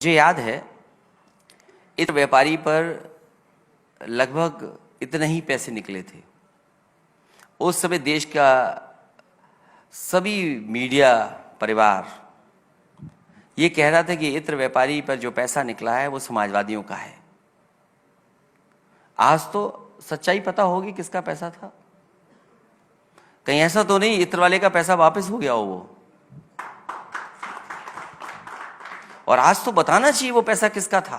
मुझे याद है इस व्यापारी पर लगभग इतने ही पैसे निकले थे। उस समय देश का सभी मीडिया परिवार ये कह रहा था कि इत्र व्यापारी पर जो पैसा निकला है वो समाजवादियों का है। आज तो सच्चाई पता होगी किसका पैसा था। कहीं ऐसा तो नहीं इत्र वाले का पैसा वापस हो गया हो वो। और आज तो बताना चाहिए वो पैसा किसका था।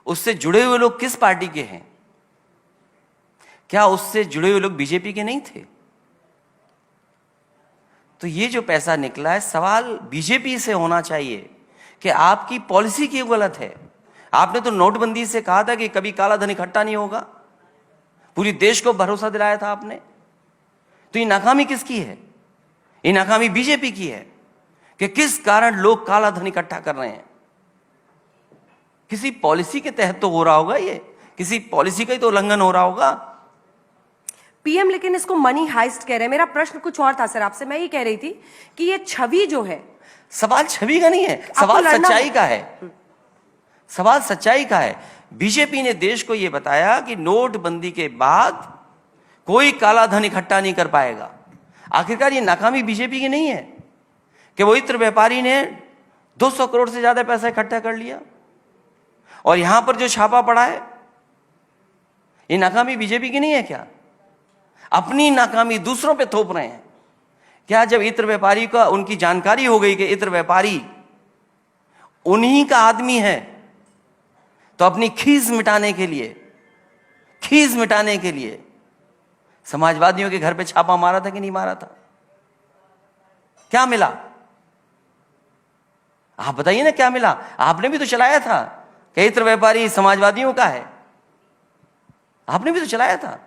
उससे जुड़े हुए लोग किस पार्टी के हैं? क्या उससे जुड़े हुए लोग बीजेपी के नहीं थे? तो ये जो पैसा निकला है, सवाल बीजेपी से होना चाहिए कि आपकी पॉलिसी क्यों गलत है। आपने तो नोटबंदी से कहा था कि कभी काला धन इकट्ठा नहीं होगा, पूरी देश को भरोसा दिलाया था आपने। तो ये नाकामी किसकी है? ये नाकामी बीजेपी की है कि किस कारण लोग काला धन इकट्ठा कर रहे हैं। किसी पॉलिसी के तहत तो हो रहा होगा, ये किसी पॉलिसी का ही तो उल्लंघन हो रहा होगा। पीएम लेकिन इसको मनी हाइस्ट कह रहे हैं। मेरा प्रश्न कुछ और था सर आपसे। मैं ये कह रही थी कि ये छवि जो है, सवाल छवि का नहीं है, सवाल सच्चाई का है। सवाल सच्चाई का है। बीजेपी ने देश को यह बताया कि नोटबंदी के बाद कोई काला धन इकट्ठा नहीं कर पाएगा। आखिरकार ये नाकामी बीजेपी की नहीं है कि वो इत्र व्यापारी ने 200 करोड़ से ज्यादा पैसा इकट्ठा कर लिया और यहां पर जो छापा पड़ा है, ये नाकामी बीजेपी की नहीं है क्या? अपनी नाकामी दूसरों पे थोप रहे हैं क्या? जब इत्र व्यापारी का उनकी जानकारी हो गई कि इत्र व्यापारी उन्हीं का आदमी है, तो अपनी खीस मिटाने के लिए समाजवादियों के घर पे छापा मारा था कि नहीं मारा था? क्या मिला? आप बताइए ना, क्या मिला? आपने भी तो चलाया था कि इत्र व्यापारी समाजवादियों का है। आपने भी तो चलाया था।